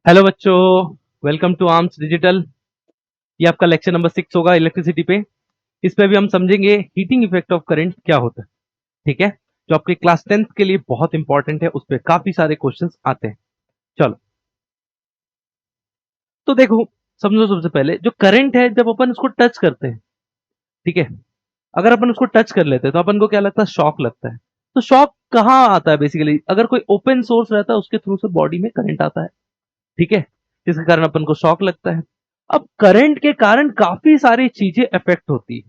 Hello बच्चों, welcome to arms digital. ये आपका लेक्चर नंबर 6 होगा इलेक्ट्रिसिटी पे। इसमें भी हम समझेंगे हीटिंग इफेक्ट ऑफ करंट क्या होता है। ठीक है, जो आपके क्लास 10th के लिए बहुत इंपॉर्टेंट है, उस पर काफी सारे क्वेश्चंस आते हैं। चलो, तो देखो, समझो सबसे पहले जो करंट है, जब अपन उसको टच करते हैं, ठीक है, अगर अपन उसको टच कर लेते हैं तो अपन को क्या लगता है? शॉक लगता है। तो शॉक कहाँ आता है? बेसिकली अगर कोई ओपन सोर्स रहता है उसके थ्रू से बॉडी में करंट आता है, ठीक है, जिसके कारण अपन को शॉक लगता है। अब करंट के कारण काफी सारी चीजें इफेक्ट होती है,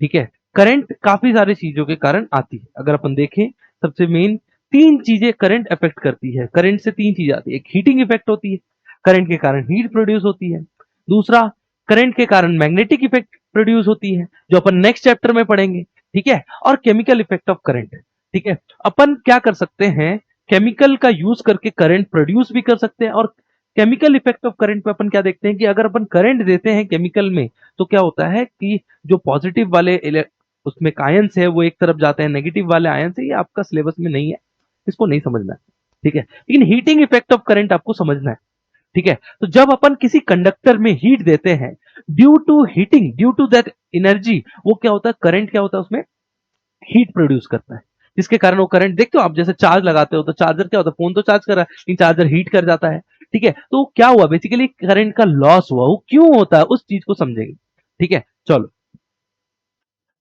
ठीक है। करंट काफी सारी चीजों के कारण आती है। अगर अपन देखें, सबसे मेन तीन चीजें करंट अफेक्ट करती है। करंट से तीन चीजें आती है। एक हीटिंग इफेक्ट होती है, करंट के कारण हीट प्रोड्यूस होती है। दूसरा, करंट के कारण मैग्नेटिक इफेक्ट प्रोड्यूस होती है, जो अपन नेक्स्ट चैप्टर में पढ़ेंगे, ठीक है। और केमिकल इफेक्ट ऑफ करंट, ठीक है। अपन क्या कर सकते हैं? केमिकल का यूज करके करंट प्रोड्यूस भी कर सकते हैं। और केमिकल इफेक्ट ऑफ करंट पे अपन क्या देखते हैं कि अगर अपन करंट देते हैं केमिकल में, तो क्या होता है कि जो पॉजिटिव वाले उसमें आयंस है वो एक तरफ जाते हैं, नेगेटिव वाले आयंस है। ये आपका सिलेबस में नहीं है, इसको नहीं समझना है, ठीक है। लेकिन हीटिंग इफेक्ट ऑफ करंट आपको समझना है, ठीक है। तो जब अपन किसी कंडक्टर में हीट देते हैं, due to heating, due to that energy, वो क्या होता है? करंट क्या होता है उसमें? हीट प्रोड्यूस करता है, जिसके कारण वो करंट, देखते हो आप जैसे चार्ज लगाते हो तो चार्जर क्या होता है? फोन तो चार्ज कर रहा है लेकिन चार्जर हीट कर जाता है, ठीक है। तो क्या हुआ? बेसिकली करंट का लॉस हुआ। वो क्यों होता है उस चीज को समझेंगे, ठीक है। चलो,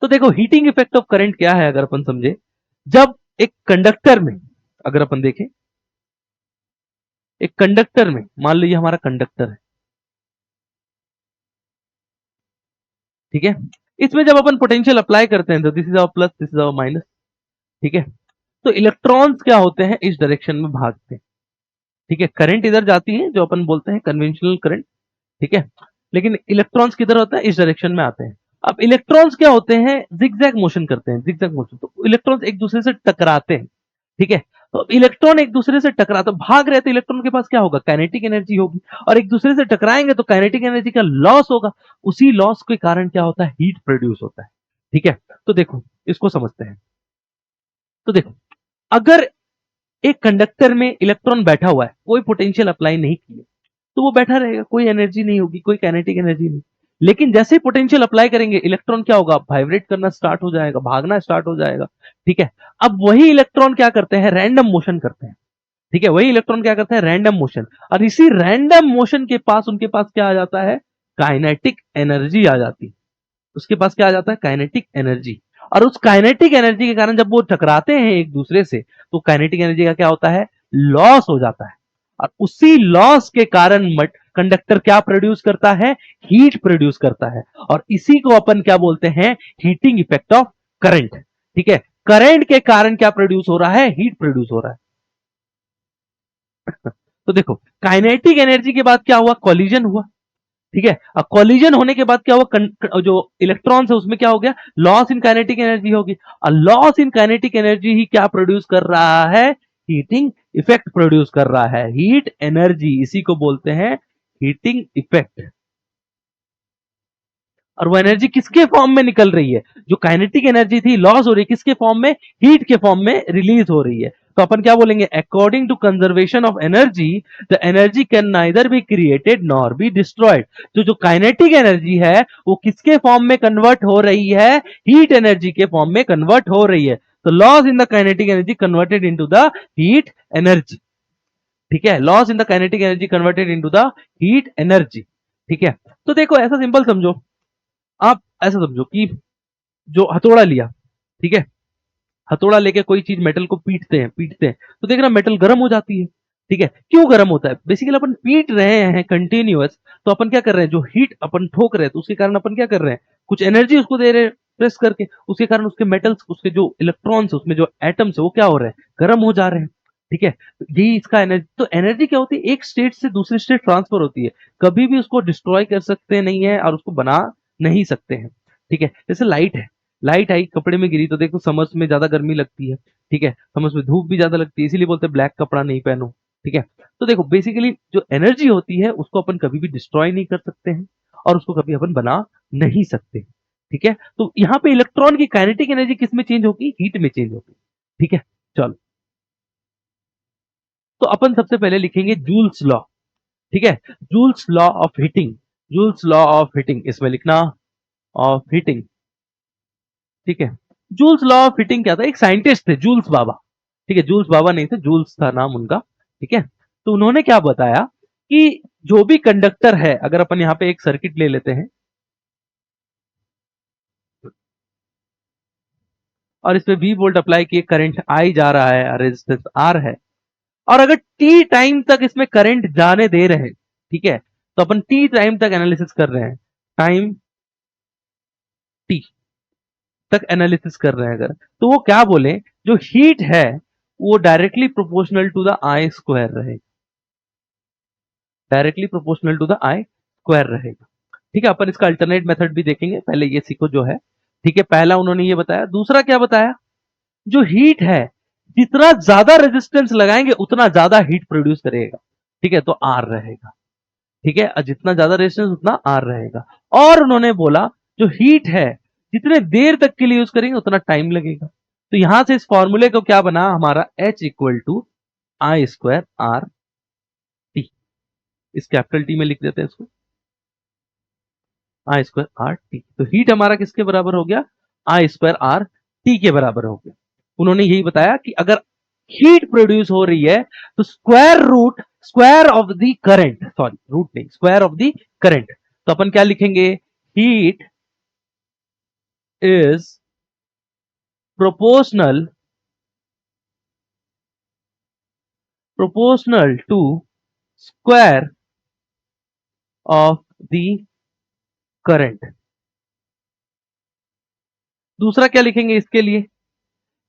तो देखो हीटिंग इफेक्ट ऑफ करंट क्या है अगर अपन समझे। जब एक कंडक्टर में, अगर अपन देखें, एक कंडक्टर में मान लो ये हमारा कंडक्टर है, ठीक है। इसमें जब अपन पोटेंशियल अप्लाई करते हैं तो this is our plus, this is our minus, ठीक है। तो इलेक्ट्रॉन्स क्या होते हैं? इस डायरेक्शन में भागते हैं, ठीक है। करंट इधर जाती है, जो अपन बोलते हैं कन्वेंशनल करंट, ठीक है। लेकिन इलेक्ट्रॉन्स किधर होता है? इस डायरेक्शन में आते हैं। अब इलेक्ट्रॉन्स क्या होते हैं? जिगजैग मोशन करते हैं, जिगजैग मोशन। तो इलेक्ट्रॉन्स एक दूसरे से टकराते हैं, ठीक है। तो इलेक्ट्रॉन एक दूसरे से टकराते, भाग रहे, तो इलेक्ट्रॉन के पास क्या होगा? काइनेटिक एनर्जी होगी। और एक दूसरे से टकराएंगे तो काइनेटिक एनर्जी का लॉस होगा। उसी लॉस के कारण क्या होता है? हीट प्रोड्यूस होता है, ठीक है। तो देखो, इसको समझते हैं। तो देखो, अगर एक कंडक्टर में इलेक्ट्रॉन बैठा हुआ है, कोई पोटेंशियल अप्लाई नहीं किया, तो वो बैठा रहेगा, कोई एनर्जी नहीं होगी, कोई काइनेटिक एनर्जी नहीं। लेकिन जैसे ही पोटेंशियल अप्लाई करेंगे, इलेक्ट्रॉन क्या होगा? वाइब्रेट करना स्टार्ट हो जाएगा, भागना स्टार्ट हो जाएगा, ठीक है। अब वही इलेक्ट्रॉन क्या करते हैं? रैंडम मोशन करते हैं, ठीक है। वही इलेक्ट्रॉन क्या करता है? Random motion. और इसी रैंडम मोशन के पास उनके पास क्या आ जाता है? काइनेटिक एनर्जी आ जाती है। उसके पास क्या आ जाता है? Kinetic energy. और उस काइनेटिक एनर्जी के कारण जब वो टकराते हैं एक दूसरे से, तो काइनेटिक एनर्जी का क्या होता है? लॉस हो जाता है। और उसी लॉस के कारण कंडक्टर क्या प्रोड्यूस करता है? हीट प्रोड्यूस करता है। और इसी को अपन क्या बोलते हैं? हीटिंग इफेक्ट ऑफ करंट, ठीक है। करंट के कारण क्या प्रोड्यूस हो रहा है? हीट प्रोड्यूस हो रहा है। तो देखो, काइनेटिक एनर्जी के बाद क्या हुआ? कॉलिजन हुआ, ठीक है। अब कॉलिजन होने के बाद क्या हुआ? जो इलेक्ट्रॉन्स है उसमें क्या हो गया? लॉस इन काइनेटिक एनर्जी होगी। और लॉस इन काइनेटिक एनर्जी ही क्या प्रोड्यूस कर रहा है? हीटिंग इफेक्ट प्रोड्यूस कर रहा है, हीट एनर्जी। इसी को बोलते हैं हीटिंग इफेक्ट। और वो एनर्जी किसके फॉर्म में निकल रही है? जो काइनेटिक एनर्जी थी, लॉस हो रही है, किसके फॉर्म में? हीट के फॉर्म में रिलीज हो रही है। तो अपन क्या बोलेंगे? According to conservation of energy, the energy can neither be created nor be destroyed. तो जो काइनेटिक एनर्जी है वो किसके फॉर्म में कन्वर्ट हो रही है? हीट एनर्जी के फॉर्म में कन्वर्ट हो रही है। तो loss in the kinetic energy converted into the heat energy, ठीक है। Loss in the kinetic energy converted into the heat energy, ठीक है। तो देखो, ऐसा सिंपल समझो, आप ऐसा समझो कि जो हथौड़ा लिया, ठीक है, हथौड़ा लेके कोई चीज मेटल को पीटते हैं तो देखना मेटल गर्म हो जाती है, ठीक है। क्यों गर्म होता है? बेसिकली अपन पीट रहे हैं कंटिन्यूअस, तो अपन क्या कर रहे हैं? जो हीट अपन ठोक रहे हैं तो उसके कारण अपन क्या कर रहे हैं? कुछ एनर्जी उसको दे रहे हैं प्रेस करके, उसके कारण उसके मेटल्स, उसके जो इलेक्ट्रॉन्स, उसमें जो एटम्स है वो क्या हो रहे हैं? गर्म हो जा रहे हैं, ठीक है। तो यही इसका एनर्जी। तो एनर्जी क्या होती है? एक स्टेट से दूसरे स्टेट ट्रांसफर होती है, कभी भी उसको डिस्ट्रॉय कर सकते नहीं है और उसको बना नहीं सकते हैं, ठीक है। जैसे लाइट है, लाइट आई कपड़े में गिरी तो देखो समर्स में ज्यादा गर्मी लगती है, ठीक है। समर्स में धूप भी ज्यादा लगती है, इसीलिए बोलते हैं ब्लैक कपड़ा नहीं पहनो, ठीक है। तो देखो, बेसिकली जो एनर्जी होती है उसको अपन कभी भी डिस्ट्रॉय नहीं कर सकते हैं और उसको कभी अपन बना नहीं सकते, ठीक है। तो यहाँ पे इलेक्ट्रॉन की काइनेटिक एनर्जी किस में चेंज होगी? हीट में चेंज होगी, ठीक है। चलो, तो अपन सबसे पहले लिखेंगे जूल्स लॉ। ठीक है, joules law of heating, joules law of heating इसमें लिखना, ऑफ हीटिंग। ठीक है, जूल्स लॉ ऑफ हीटिंग क्या था, एक साइंटिस्ट थे जूल्स बाबा। ठीक है, जूल्स बाबा नहीं थे, जूल्स था नाम उनका। ठीक है, तो उन्होंने क्या बताया कि जो भी कंडक्टर है, अगर अपन यहां पे एक सर्किट ले लेते हैं और इसमें V वोल्ट अप्लाई किए, करंट I जा रहा है, रेजिस्टेंस R है, और अगर T टाइम तक इसमें करंट जाने दे रहे हैं, ठीक है, तो अपन T टाइम तक एनालिसिस कर रहे हैं, टाइम T तक एनालिसिस कर रहे हैं अगर, तो वो क्या बोले, जो हीट है वो directly proportional to the I square रहेगा, directly proportional to the I square रहेगा। ठीक है, अपन इसका अल्टरनेट मेथड भी देखेंगे, पहले ये सीखो जो है। ठीक है, पहला उन्होंने ये बताया, दूसरा क्या बताया, जो हीट है जितना ज्यादा रेजिस्टेंस लगाएंगे उतना ज्यादा हीट प्रोड्यूस करेगा। ठीक है, तो आर रहेगा। ठीक है, जितना ज्यादा रेजिस्टेंस उतना आर रहेगा। और उन्होंने बोला जो हीट है जितने देर तक के लिए यूज करेंगे उतना टाइम लगेगा। तो यहां से इस फॉर्मूले को क्या बना हमारा, H equal to I square R T. इस कैपिटल टी में लिख देते हैं इसको, आई स्क्वायर आर टी। तो हीट हमारा किसके बराबर हो गया, आई स्क्वायर आर टी के बराबर हो गया। उन्होंने यही बताया कि अगर हीट प्रोड्यूस हो रही है तो square root, square of the current, sorry root नहीं, स्क्वायर ऑफ द करंट। तो अपन क्या लिखेंगे, heat is proportional, proportional to square of the current. दूसरा क्या लिखेंगे इसके लिए,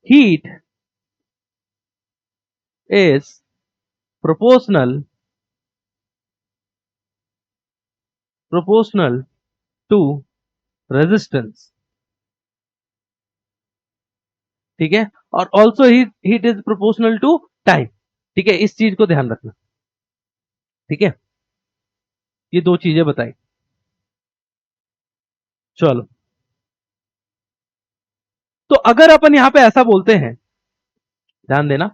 heat is proportional, proportional to resistance. ठीक है, और also heat is proportional to time. ठीक है, इस चीज को ध्यान रखना। ठीक है, ये दो चीजें बताई। चलो, तो अगर अपन यहां पे ऐसा बोलते हैं, ध्यान देना,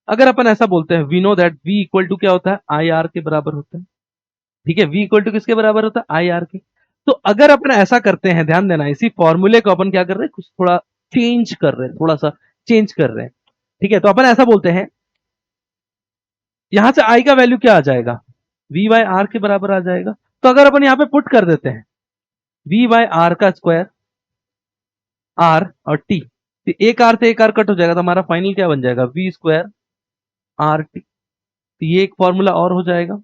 अगर अपन ऐसा बोलते हैं, we know that V equal to क्या होता है, आई आर के बराबर होता है। ठीक है, V इक्वल टू किसके बराबर होता है, आई आर के। तो अगर अपन ऐसा करते हैं, ध्यान देना, इसी फॉर्मूले को अपन क्या कर रहे हैं, कुछ थोड़ा चेंज कर रहे हैं, थोड़ा सा चेंज कर रहे हैं। ठीक है, तो अपन ऐसा बोलते हैं, यहां से I का वैल्यू क्या आ जाएगा, V बाय आर के बराबर आ जाएगा। तो अगर अपन यहां पे पुट कर देते हैं V बाय आर का स्क्वायर, आर और टी, तो एक आर से एक आर कट हो जाएगा, तो हमारा फाइनल क्या बन जाएगा, V स्क्वायर आर टी। तो ये एक फॉर्मूला और हो जाएगा,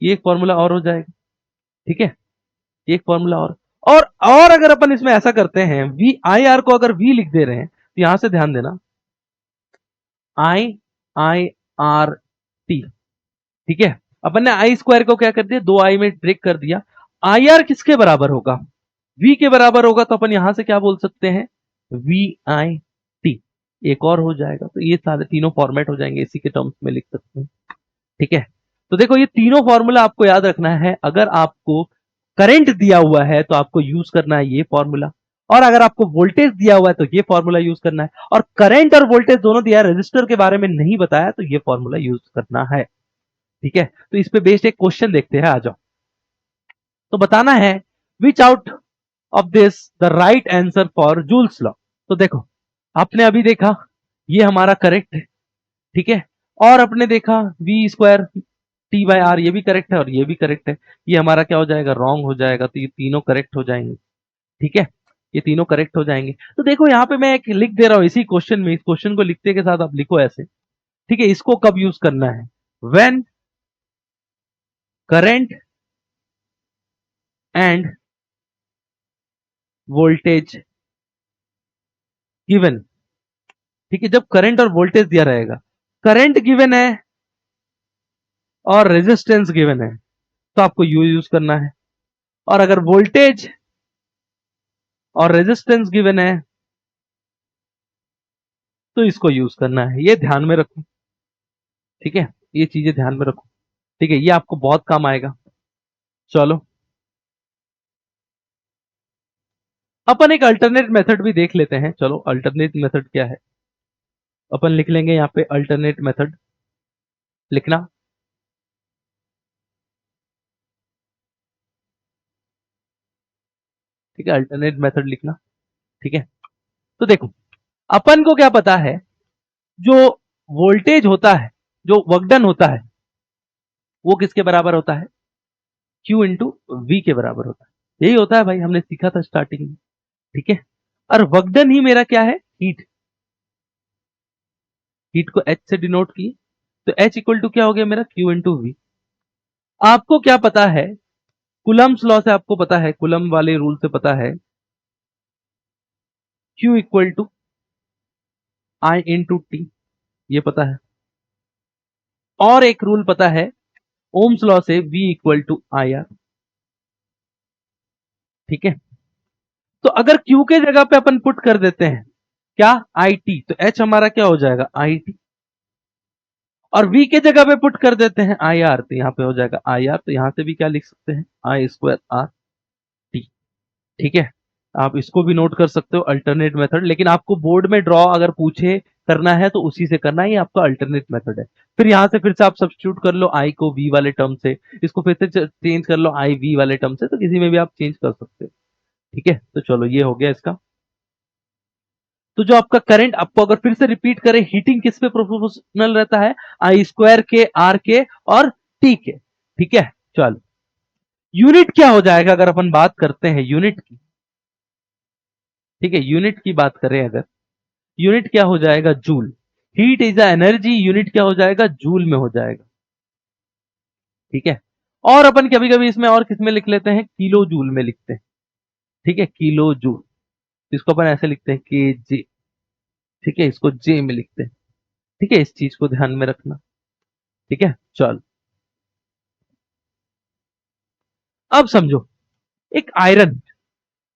ये एक फॉर्मूला और हो जाएगा। ठीक है, एक फॉर्मूला और अगर अपन इसमें ऐसा करते हैं, वी आई आर को अगर V लिख दे रहे हैं, तो यहां से ध्यान देना, आई आई आर टी। ठीक है, अपन ने आई स्क्वायर को क्या कर दिया, दो आई में ब्रेक कर दिया। आई आर किसके बराबर होगा, V के बराबर होगा, तो अपन यहां से क्या बोल सकते हैं, वी आई टी। एक और हो जाएगा, तो ये सारे तीनों फॉर्मेट हो जाएंगे, इसी के टर्म्स में लिख सकते हैं। ठीक है, तो देखो ये तीनों फॉर्मूला आपको याद रखना है। अगर आपको करंट दिया हुआ है तो आपको यूज करना है ये फॉर्मूला, और अगर आपको वोल्टेज दिया हुआ है तो ये फॉर्मूला यूज करना है, और करंट और वोल्टेज दोनों दिया है, रजिस्टर के बारे में नहीं बताया तो ये फॉर्मूला यूज करना है। ठीक है, तो इस पे बेस्ड एक क्वेश्चन देखते हैं, आ जाओ। तो बताना है, विच out of this the right answer for joules law. तो देखो, आपने अभी देखा ये हमारा करेक्ट है। ठीक है, और अपने देखा V square T by R, ये भी करेक्ट है और ये भी करेक्ट है। ये हमारा क्या हो जाएगा, रॉन्ग हो जाएगा, तो ये तीनों करेक्ट हो जाएंगे। ठीक है, ये तीनों करेक्ट हो जाएंगे। तो देखो यहाँ पे मैं एक लिख दे रहा हूं इसी क्वेश्चन में, इस क्वेश्चन को लिखते के साथ आप लिखो ऐसे। ठीक है, इसको कब यूज करना है, when current end voltage given. ठीक है, जब करंट और वोल्टेज दिया रहेगा, करंट गिवन है और रेजिस्टेंस गिवन है, तो आपको यू यूज करना है। और अगर वोल्टेज और रेजिस्टेंस गिवन है तो इसको यूज करना है। ये ध्यान में रखो। ठीक है, ये चीजें ध्यान में रखो। ठीक है, ये आपको बहुत काम आएगा। चलो, अपन एक अल्टरनेट मेथड भी देख लेते हैं। चलो, अल्टरनेट मेथड क्या है, अपन लिख लेंगे यहाँ पे अल्टरनेट मेथड। लिखना। ठीक है, अल्टरनेट मेथड लिखना। ठीक है, तो देखो अपन को क्या पता है, जो वोल्टेज होता है, जो वर्क डन होता है, वो किसके बराबर होता है? Q इंटू वी के बराबर होता है। यही होता है भाई, हमने सीखा था स्टार्टिंग में। ठीक है, और वर्क डन ही मेरा क्या है? हीट। हीट को H से डिनोट किए, तो H इक्वल टू क्या हो गया मेरा? Q into V. आपको क्या पता है? कुलम्स लॉ से आपको पता है, कुलम वाले रूल से पता है, Q equal to I into T, ये पता है। और एक रूल पता है ओम्स लॉ से, V equal to I R. ठीक है, तो अगर Q के जगह पे अपन पुट कर देते हैं क्या? आई टी, तो H हमारा क्या हो जाएगा? I T. और V के जगह पे पुट कर देते हैं आई आर, तो यहां पे हो जाएगा आई आर। तो यहां से भी क्या लिख सकते हैं? आई स्क्वायर आर टी। ठीक है, आप इसको भी नोट कर सकते हो, अल्टरनेट मेथड। लेकिन आपको बोर्ड में ड्रॉ अगर पूछे करना है तो उसी से करना है, ये आपका अल्टरनेट मेथड है। फिर यहां से फिर से आप सब्स्टिट्यूट कर लो आई को वी वाले टर्म से, इसको फिर से चेंज कर लो आई वी वाले टर्म से, तो किसी में भी आप चेंज कर सकते हो। ठीक है, तो चलो ये हो गया इसका। तो जो आपका करंट, आपको अगर फिर से रिपीट करें, हीटिंग किस पे प्रोपोर्शनल रहता है? आई स्क्वायर के, आर के और टी के। ठीक है, चलो यूनिट क्या हो जाएगा अगर अपन बात करते हैं यूनिट की? ठीक है, यूनिट की बात करें अगर, यूनिट क्या हो जाएगा? Joule. Heat is a energy, unit क्या हो जाएगा? जूल में हो जाएगा। ठीक है, और अपन कभी कभी इसमें और किस में लिख लेते हैं? किलो जूल में लिखते हैं। ठीक है, किलो जूल, इसको अपन ऐसे लिखते हैं के जे। ठीक है, इसको जे में लिखते हैं। ठीक है, इस चीज को ध्यान में रखना। ठीक है, चलो अब समझो, एक आयरन,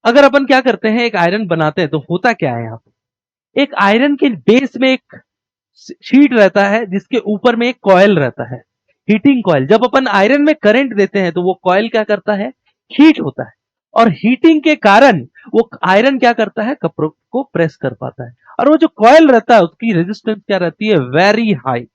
अगर अपन क्या करते हैं, एक आयरन बनाते हैं, तो होता क्या है यहाँ पे? एक आयरन के बेस में एक शीट रहता है, जिसके ऊपर में एक कॉयल रहता है, हीटिंग कॉयल। जब अपन आयरन में करंट देते हैं तो वो कॉयल क्या करता है? हीट होता है। और हीटिंग के कारण वो आयरन क्या करता है? कपड़ों को प्रेस कर पाता है। और वो जो कॉयल रहता है उसकी रेजिस्टेंस क्या रहती है? Very high.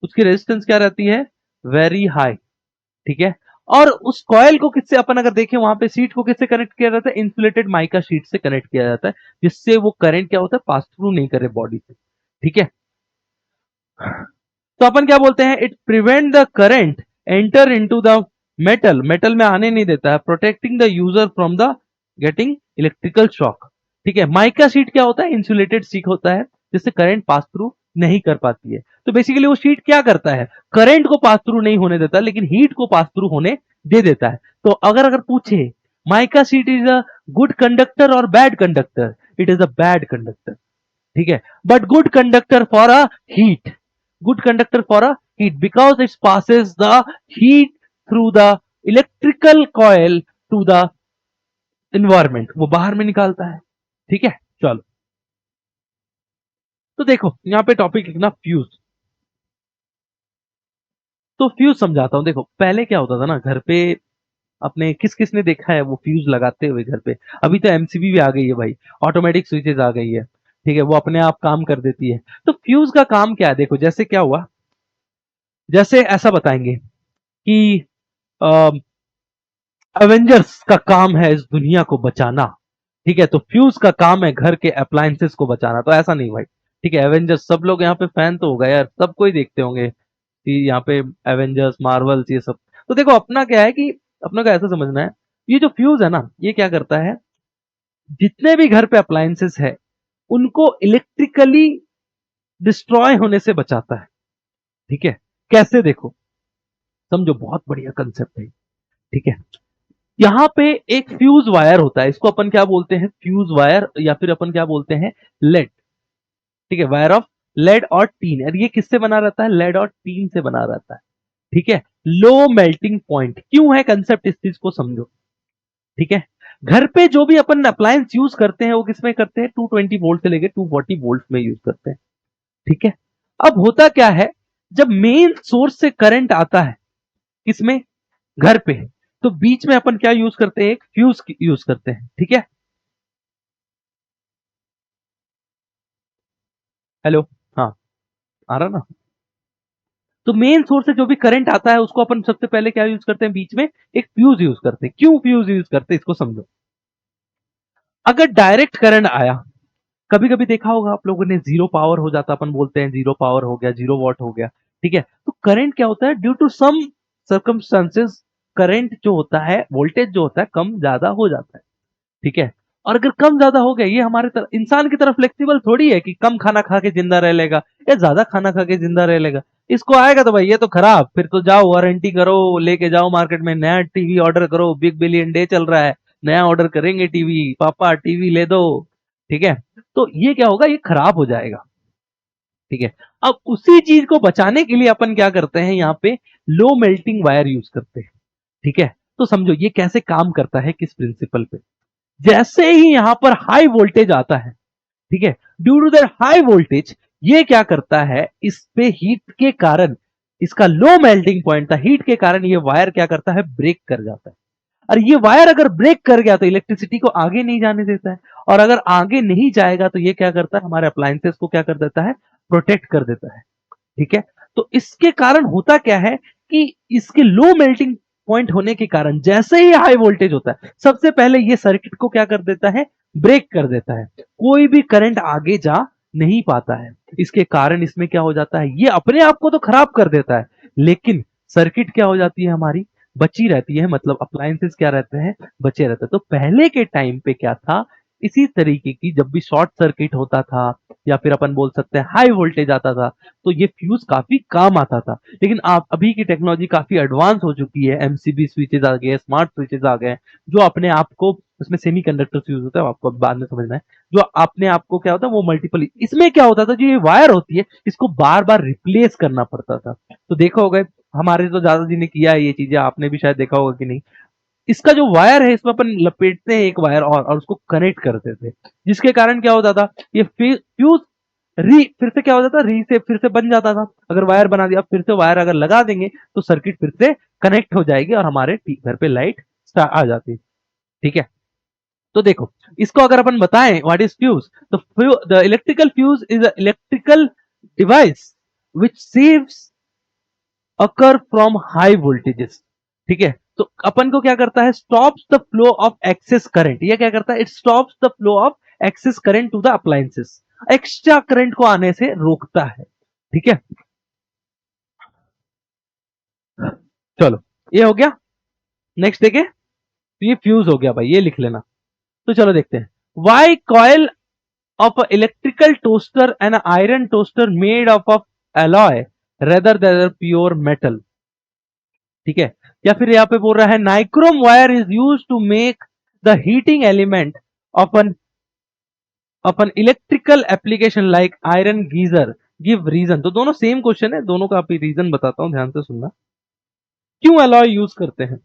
उसकी रेजिस्टेंस क्या रहती है? Very high. ठीक है, और उस कॉयल को किससे अपन अगर देखें, वहां पे शीट को किससे कनेक्ट किया जाता है? इंसुलेटेड माइका शीट से कनेक्ट किया जाता है, जिससे वो करंट क्या होता है? पास थ्रू नहीं करे बॉडी से। ठीक है, तो अपन क्या बोलते हैं? It prevent the current enter into the metal, metal में आने नहीं देता है, protecting the user from the getting electrical shock. ठीक है, माइका शीट क्या होता है? इंसुलेटेड शीट होता है, जिससे करंट पास थ्रू नहीं कर पाती है। तो बेसिकली वो शीट क्या करता है? करंट को पास थ्रू नहीं होने देता, लेकिन हीट को पास थ्रू होने दे देता है। तो अगर अगर पूछे mica sheet is a good conductor और bad conductor, it is a bad conductor. ठीक है, but good conductor for a heat, good conductor for a heat because it passes the heat through the electrical coil to the environment, वो बाहर में निकालता है। ठीक है, चलो तो देखो यहां पे टॉपिक लिखना फ्यूज। तो फ्यूज समझाता हूं। देखो पहले क्या होता था ना, घर पे अपने किस किस ने देखा है वो फ्यूज लगाते हुए घर पे? अभी तो एमसीबी भी आ गई है भाई, ऑटोमेटिक स्विचेस आ गई है। ठीक है, वो अपने आप काम कर देती है। तो फ्यूज का काम क्या है? देखो जैसे क्या हुआ, जैसे ऐसा बताएंगे कि एवेंजर्स का काम है इस दुनिया को बचाना। ठीक है, तो फ्यूज का काम है घर के अप्लायंसेस को बचाना। तो ऐसा नहीं भाई, ठीक है, एवेंजर्स सब लोग यहाँ पे फैन तो होगा यार, सबको ही देखते होंगे कि यहाँ पे एवेंजर्स, मार्वल्स, ये सब। तो देखो अपना क्या है कि अपना को ऐसा समझना है, ये जो फ्यूज है ना, ये क्या करता है? जितने भी घर पे अप्लायंसेस है उनको इलेक्ट्रिकली डिस्ट्रॉय होने से बचाता है। ठीक है, कैसे? देखो समझो, बहुत बढ़िया कंसेप्ट है। ठीक है, यहाँ पे एक फ्यूज वायर होता है, इसको अपन क्या बोलते हैं? फ्यूज वायर, या फिर अपन क्या बोलते हैं? लेड। ठीक है, वायर ऑफ लेड और टीन। और ये किससे बना रहता है? लेड और टीन से बना रहता है। ठीक है, लो मेल्टिंग पॉइंट क्यों है कंसेप्ट, इस चीज को समझो। ठीक है, घर पे जो भी अपन अप्लायंस यूज करते हैं वो किसमें करते हैं? 220 वोल्ट से लेके 240 वोल्ट में यूज करते हैं। ठीक है, अब होता क्या है, जब मेन सोर्स से करंट आता है किसमें? घर पे, तो बीच में अपन क्या यूज करते हैं? एक फ्यूज यूज करते हैं। ठीक है, हेलो, हाँ, आ रहा ना? तो मेन सोर्स से जो भी करंट आता है उसको अपन सबसे पहले क्या यूज करते हैं, बीच में एक फ्यूज यूज करते हैं। क्यों फ्यूज यूज करते हैं इसको समझो। अगर डायरेक्ट करंट आया, कभी कभी देखा होगा आप लोगों ने, जीरो पावर हो जाता, अपन बोलते हैं जीरो पावर हो गया, जीरो वॉट हो गया, ठीक है। तो करंट क्या होता है, due to some circumstances current जो होता है, वोल्टेज जो होता है कम ज्यादा हो जाता है, ठीक है। और अगर कम ज्यादा हो गया, ये हमारे तरफ इंसान की तरह फ्लेक्सिबल थोड़ी है कि कम खाना खा के जिंदा रह लेगा या ज्यादा खाना खा के जिंदा रह लेगा। इसको आएगा तो भाई ये तो खराब, फिर तो जाओ वारंटी करो, लेके जाओ मार्केट में नया टीवी ऑर्डर करो, बिग बिलियन डे चल रहा है, नया ऑर्डर करेंगे टीवी, पापा टीवी ले दो, ठीक है। तो ये क्या होगा, ये खराब हो जाएगा, ठीक है। अब उसी चीज को बचाने के लिए अपन क्या करते हैं, यहाँ पे लो मेल्टिंग वायर यूज करते हैं, ठीक है। तो समझो ये कैसे काम करता है, किस प्रिंसिपल पे। जैसे ही यहां पर हाई वोल्टेज आता है, ठीक है, due to that high voltage, ये क्या करता है, इस पे हीट के कारण, इसका लो मेल्टिंग पॉइंट था, हीट के कारण ये वायर क्या करता है, ब्रेक कर जाता है। और ये वायर अगर ब्रेक कर गया तो इलेक्ट्रिसिटी को आगे नहीं जाने देता है, और अगर आगे नहीं जाएगा तो ये क्या करता है, हमारे अप्लायंसेस को क्या कर देता है, प्रोटेक्ट कर देता है, ठीक है। तो इसके कारण होता क्या है कि इसके लो मेल्टिंग पॉइंट होने के कारण जैसे ही हाई वोल्टेज होता है, सबसे पहले ये सर्किट को क्या कर देता है, ब्रेक कर देता है, कोई भी करंट आगे जा नहीं पाता है। इसके कारण इसमें क्या हो जाता है, ये अपने आप को तो खराब कर देता है, लेकिन सर्किट क्या हो जाती है हमारी, बची रहती है, मतलब अप्लायंसेस क्या रहते हैं, बचे रहते हैं। तो पहले के टाइम पे क्या था, इसी तरीके की जब भी शॉर्ट सर्किट होता था या फिर अपन बोल सकते हैं हाई वोल्टेज आता था, तो ये फ्यूज काफी काम आता था। लेकिन आप अभी की टेक्नोलॉजी काफी एडवांस हो चुकी है, एमसीबी स्विचेस आ गए, स्मार्ट स्विचेस आ गए, जो अपने आप को, उसमें सेमी कंडक्टर्स यूज होता है, आपको बाद में समझना है, जो अपने आप को क्या होता है वो मल्टीपल, इसमें क्या होता था, जो ये वायर होती है इसको बार बार रिप्लेस करना पड़ता था। तो देखा होगा, हमारे तो दादा जी ने किया है ये चीजें, आपने भी शायद देखा होगा कि नहीं। इसका जो वायर है इसमें अपन लपेटते हैं एक वायर और उसको कनेक्ट करते थे, जिसके कारण क्या होता था, ये फ्यूज री फिर से क्या हो जाता, री से फिर से बन जाता था। अगर वायर बना दिया, फिर से वायर अगर लगा देंगे तो सर्किट फिर से कनेक्ट हो जाएगी और हमारे घर पे लाइट आ जाती, ठीक है। तो देखो, इसको अगर अपन बताएं व्हाट इज फ्यूज, तो the electrical fuse is a electrical device which saves occur from high voltages, ठीक है। तो अपन को क्या करता है, stops the flow of excess current, ये क्या करता है, it stops the flow of excess current to the appliances, extra current को आने से रोकता है, ठीक है। चलो, ये हो गया। नेक्स्ट देखे, तो ये फ्यूज हो गया भाई, ये लिख लेना। तो चलो देखते हैं, why coil of a electrical toaster and iron toaster made of alloy rather than pure metal, ठीक है। या फिर यहां पे बोल रहा है, nichrome wire is use to make the heating element of an electrical application like iron geyser, give reason. तो दोनों सेम क्वेश्चन है, दोनों का आप रीजन बताता हूं, ध्यान से सुनना। क्यों अलॉय यूज करते हैं,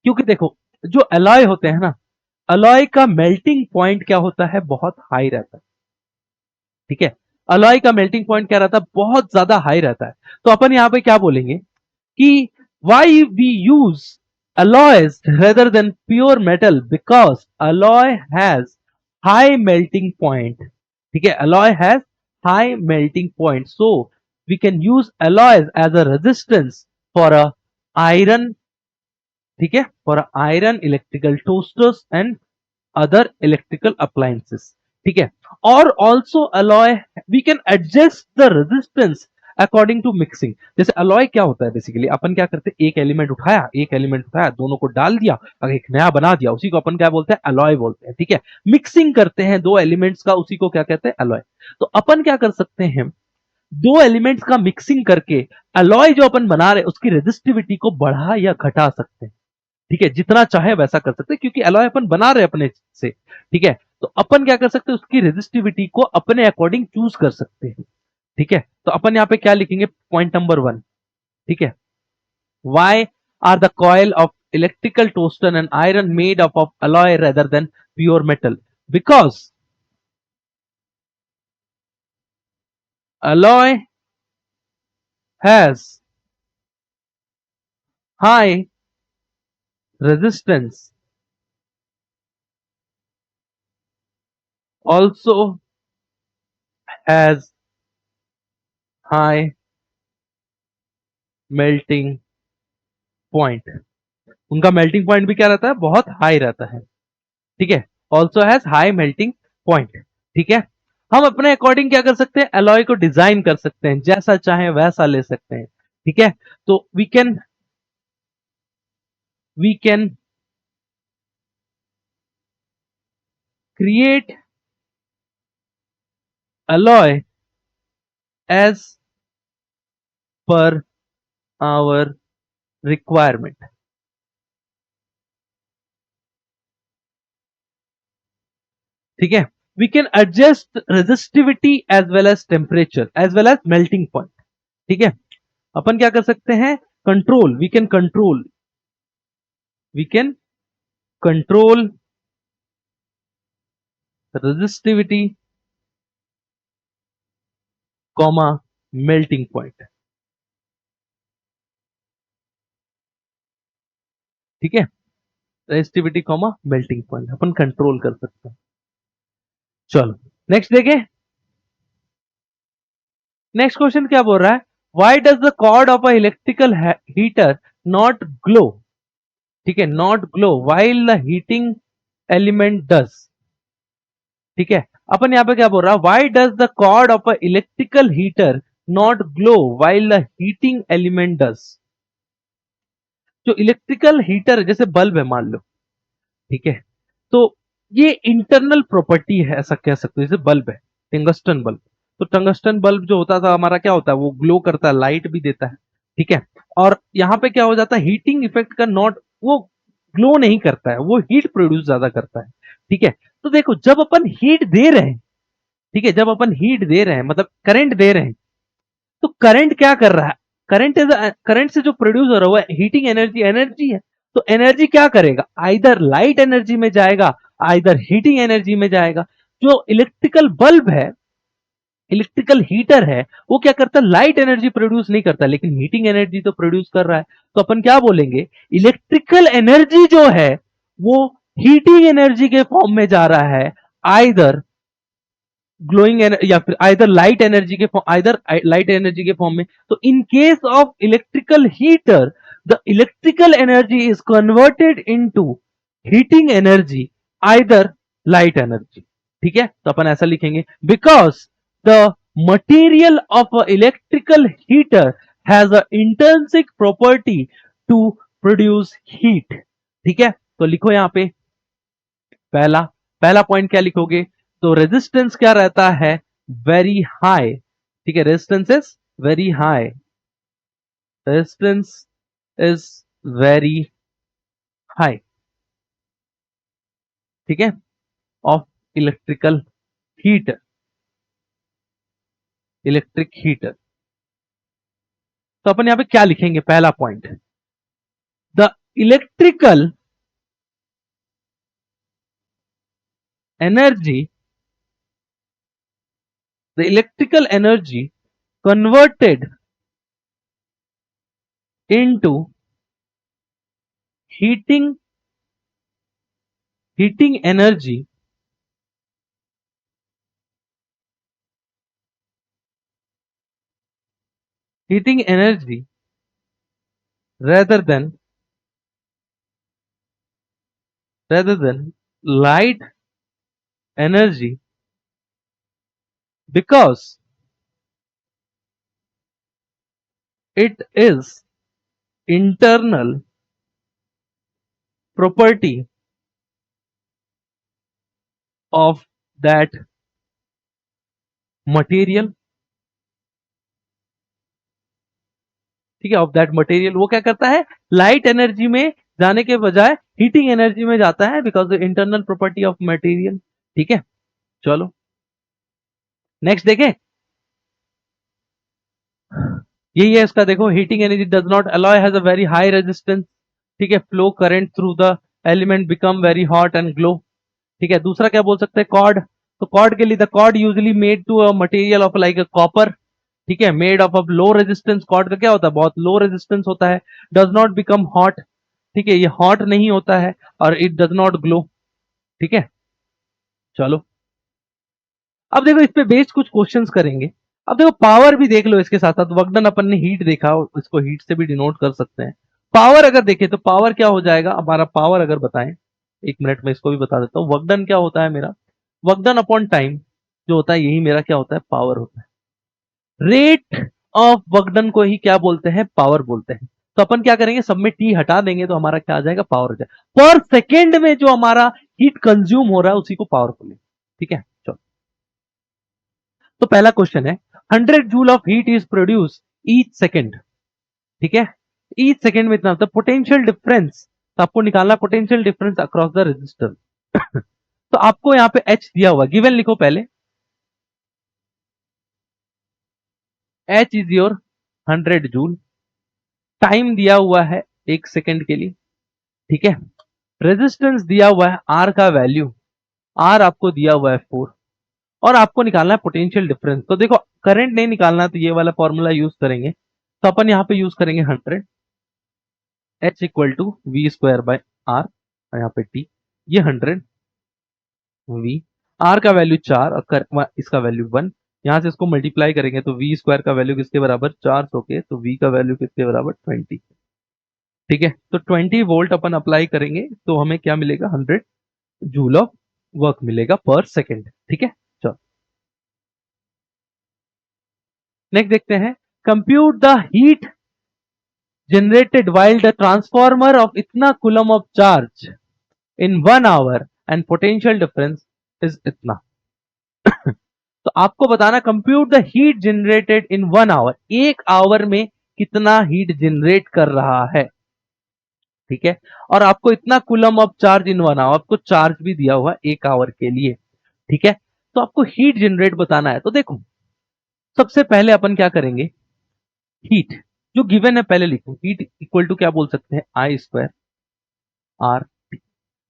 क्योंकि देखो, जो अलॉय होते हैं ना, अलॉय का मेल्टिंग पॉइंट क्या होता है, बहुत हाई रहता है, ठीक है। अलॉय का मेल्टिंग पॉइंट क्या रहता है, बहुत ज्यादा हाई रहता है। तो अपन यहां पे क्या बोलेंगे कि why we use alloys rather than pure metal, because alloy has high melting point, ठीक है। alloy has high melting point, so we can use alloys as a resistance for a iron, ठीक है, for a iron electrical toasters and other electrical appliances, ठीक है। और also alloy, we can adjust the resistance according to mixing. जैसे alloy क्या होता है, basically अपन क्या करते हैं, एक एलिमेंट उठाया, दोनों को डाल दिया, अगर एक नया बना दिया, उसी को अपन क्या बोलते हैं, अलॉय बोलते हैं, ठीक है। मिक्सिंग करते हैं दो एलिमेंट्स का, उसी को क्या कहते हैं, अलॉय। तो अपन क्या कर सकते हैं, दो एलिमेंट्स का मिक्सिंग करके अलॉय जो अपन बना रहे हैं उसकी रेजिस्टिविटी को बढ़ा या घटा सकते हैं, ठीक है। जितना चाहे वैसा कर सकते हैं, क्योंकि अलॉय अपन बना रहे हैं अपने से, ठीक है। तो अपन क्या कर सकते हैं, उसकी रेजिस्टिविटी को अपने अकॉर्डिंग चूज कर सकते हैं, ठीक है। तो अपन यहां पे क्या लिखेंगे, पॉइंट नंबर 1, ठीक है। Why are the coil of electrical toaster and iron made of alloy rather than pure metal, because alloy has high resistance, also has high melting point, उनका मेल्टिंग पॉइंट भी क्या रहता है, बहुत हाई रहता है, ठीक है, also has high melting point, ठीक है। हम अपने अकॉर्डिंग क्या कर सकते हैं, एलॉय को डिजाइन कर सकते हैं, जैसा चाहे वैसा ले सकते हैं, ठीक है। तो we can create alloy as per our requirement, ठीक है। We can adjust resistivity as well as temperature as well as melting point, ठीक है। अपन क्या कर सकते हैं, control, we can control resistivity comma melting point, ठीक है। रेजिस्टिविटी कॉमा मेल्टिंग पॉइंट अपन कंट्रोल कर सकते हैं। चलो नेक्स्ट देखें। नेक्स्ट क्वेश्चन क्या बोल रहा है, why does the cord of a electrical heater not glow, ठीक है, not glow while the heating element does, ठीक है। अपन यहां पे क्या बोल रहा है, why does the cord of a electrical heater not glow while the heating element does. जो इलेक्ट्रिकल हीटर है, जैसे बल्ब है मान लो, ठीक है, तो ये इंटरनल प्रॉपर्टी है, ऐसा कह सकते हो, जैसे बल्ब है, टंगस्टन बल्ब, तो टंगस्टन बल्ब जो होता था हमारा क्या होता है, वो ग्लो करता है, लाइट भी देता है, ठीक है। और यहां पे क्या हो जाता है, हीटिंग इफेक्ट का नॉट, वो ग्लो नहीं करता है, वो हीट प्रोड्यूस ज्यादा करता है, ठीक है। तो देखो जब अपन हीट दे रहे हैं, ठीक है, जब अपन हीट दे रहे हैं मतलब करंट दे रहे हैं, तो करंट क्या कर रहा है, करंट से जो प्रोड्यूस हो रहा है वो हीटिंग एनर्जी, एनर्जी है। तो एनर्जी क्या करेगा, आइदर लाइट एनर्जी में जाएगा, आइदर हीटिंग एनर्जी में जाएगा। जो इलेक्ट्रिकल बल्ब है, इलेक्ट्रिकल हीटर है, वो क्या करता है, लाइट एनर्जी प्रोड्यूस नहीं करता, लेकिन हीटिंग एनर्जी तो प्रोड्यूस कर रहा है। तो अपन क्या बोलेंगे, इलेक्ट्रिकल एनर्जी जो है वो हीटिंग एनर्जी के फॉर्म में जा रहा है, आइदर ग्लोइंग या फिर आइदर लाइट एनर्जी के फॉर्म, आइदर लाइट एनर्जी के फॉर्म में। तो in case of electrical heater, the electrical energy is converted into heating energy, either light energy, ठीक है। तो अपन ऐसा लिखेंगे, because the material of a electrical heater has a intrinsic property to produce heat, ठीक है। तो लिखो यहां पे पहला पहला पॉइंट क्या लिखोगे, तो रेजिस्टेंस क्या रहता है, वेरी हाई, ठीक है, resistance is very high, resistance is very high, ठीक है, of electrical heater, electric heater. तो अपन यहां पे क्या लिखेंगे, पहला point, the electrical energy, the electrical energy converted into heating heating energy heating energy rather than light energy, because it is internal property of that material, ठीक है, of that material. वो क्या करता है, लाइट एनर्जी में जाने के बजाय हीटिंग एनर्जी में जाता है, because internal property of material, ठीक है। चलो नेक्स्ट देखें, यही है इसका, देखो, heating energy does not alloy has a very high resistance, ठीक है, flow current through the element become very hot and glow, ठीक है। दूसरा क्या बोल सकते हैं, कॉर्ड, तो कॉर्ड के लिए, the cord usually made to a material of like a copper, ठीक है, made of a low resistance, cord का क्या होता है, बहुत लो रेजिस्टेंस होता है, डज नॉट बिकम हॉट, ठीक है, ये हॉट नहीं होता है, और इट डज नॉट ग्लो, ठीक है। चलो अब देखो इस पे बेस्ड कुछ क्वेश्चंस करेंगे। अब देखो पावर भी देख लो इसके साथ साथ, वर्क डन अपन ने हीट देखा, इसको हीट से भी डिनोट कर सकते हैं। पावर अगर देखें तो पावर क्या हो जाएगा हमारा, पावर अगर बताएं, 1 मिनट में इसको भी बता देता हूँ। वर्क डन क्या होता है मेरा, वर्क डन अपॉन टाइम जो होता है, यही मेरा क्या होता है, पावर होता है। रेट ऑफ वर्क डन को ही क्या बोलते हैं, पावर बोलते हैं। तो अपन क्या करेंगे, सब में टी हटा देंगे तो हमारा क्या आ जाएगा, पावर हो जाएगा। पर सेकेंड में जो हमारा हीट कंज्यूम हो रहा है उसी को पावर बोलेंगे। ठीक है, चलो। तो पहला क्वेश्चन है, 100 joule of heat is produce each second. ठीक है, ईच सेकेंड में इतना होता है। पोटेंशियल डिफरेंस, तो आपको निकालना potential difference across the resistor. तो आपको यहां पे एच दिया हुआ, गिवन लिखो पहले, H is your 100 joule, time दिया हुआ है 1 सेकेंड के लिए। ठीक है, रेजिस्टेंस दिया हुआ है आर का वैल्यू, आर आपको दिया हुआ है 4, और आपको निकालना है पोटेंशियल डिफरेंस। तो देखो करंट नहीं निकालना तो ये वाला फॉर्मूला यूज करेंगे, तो अपन यहां पे यूज करेंगे 100, H equal to V square by R, और यहाँ पे टी, ये 100 वी, आर का वैल्यू 4 और इसका वैल्यू 1, यहां से इसको मल्टीप्लाई करेंगे तो वी स्क्वायर का वैल्यू किसके बराबर, 400 के, तो वी का वैल्यू किसके बराबर, 20। ठीक है, तो 20 वोल्ट अपन अप्लाई करेंगे तो हमें क्या मिलेगा, 100 जूल ऑफ वर्क मिलेगा पर सेकेंड। ठीक है, चलो नेक्स्ट देखते हैं, compute the heat generated while the transformer of इतना coulomb of charge in 1 hour and potential difference is इतना। तो आपको बताना compute the heat generated in 1 hour, 1 hour में कितना हीट जनरेट कर रहा है। ठीक है, और आपको इतना coulomb of charge in 1 hour, आपको चार्ज भी दिया हुआ 1 आवर के लिए। ठीक है, तो आपको हीट जनरेट बताना है। तो देखो सबसे पहले अपन क्या करेंगे, हीट जो गिवन है पहले लिखो, हीट इक्वल टू क्या बोल सकते हैं, आई स्क्वायर आर।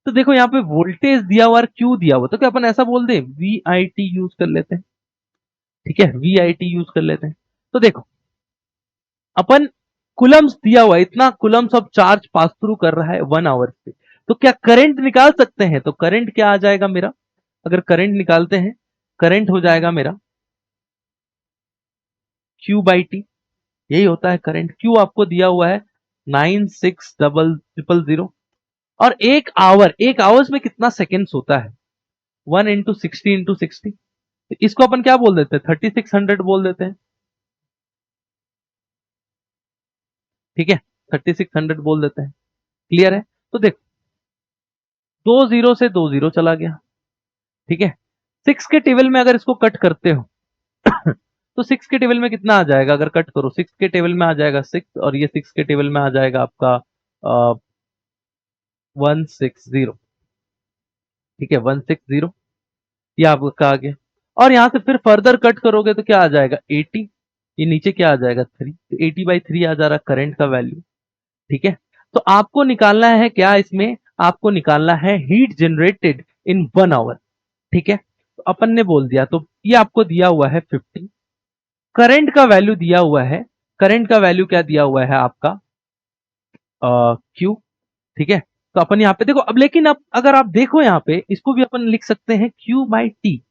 तो देखो यहाँ पे वोल्टेज दिया हुआ और क्यू दिया हुआ, तो क्या अपन ऐसा बोल दे, वी आई टी यूज कर लेते हैं। ठीक है, वी आई टी यूज कर लेते हैं। तो देखो अपन कुलम्स दिया हुआ है, इतना coulombs of charge pass through कर रहा है 1 आवर से, तो क्या करंट निकाल सकते हैं। तो करंट क्या आ जाएगा मेरा, अगर करंट निकालते हैं, करंट हो जाएगा मेरा क्यू बाई टी, यही होता है करंट। क्यू आपको दिया हुआ है 960000, और 1 आवर, 1 आवर्स में कितना सेकेंड्स होता है, 1 इंटू 60 इसको अपन क्या बोल देते हैं, 3600 बोल देते हैं। ठीक है, 3600 बोल देते हैं। क्लियर है, तो देखो 2 जीरो से 2 जीरो चला गया। ठीक है, 6 के टेबल में अगर इसको कट करते हो तो 6 के टेबल में कितना आ जाएगा, अगर कट करो 6 के टेबल में आ जाएगा 6, और ये 6 के टेबल में आ जाएगा आपका 160। ठीक है, 160, ये आपका आ गया। और यहां से फिर फर्दर कट करोगे तो क्या आ जाएगा 80, ये नीचे क्या आ जाएगा 3, तो 80/3 आ जा रहा करंट का वैल्यू। ठीक है, तो आपको निकालना है क्या, इसमें आपको निकालना है हीट जनरेटेड इन 1 आवर। ठीक है, तो अपन ने बोल दिया, तो ये आपको दिया हुआ है 50, करंट का वैल्यू दिया हुआ है, करंट का वैल्यू क्या दिया हुआ है आपका क्यू। ठीक है, तो अपन यहाँ पे देखो, अब लेकिन अब अगर आप देखो यहाँ पे, इसको भी अपन लिख सकते हैं क्यू बाई टी,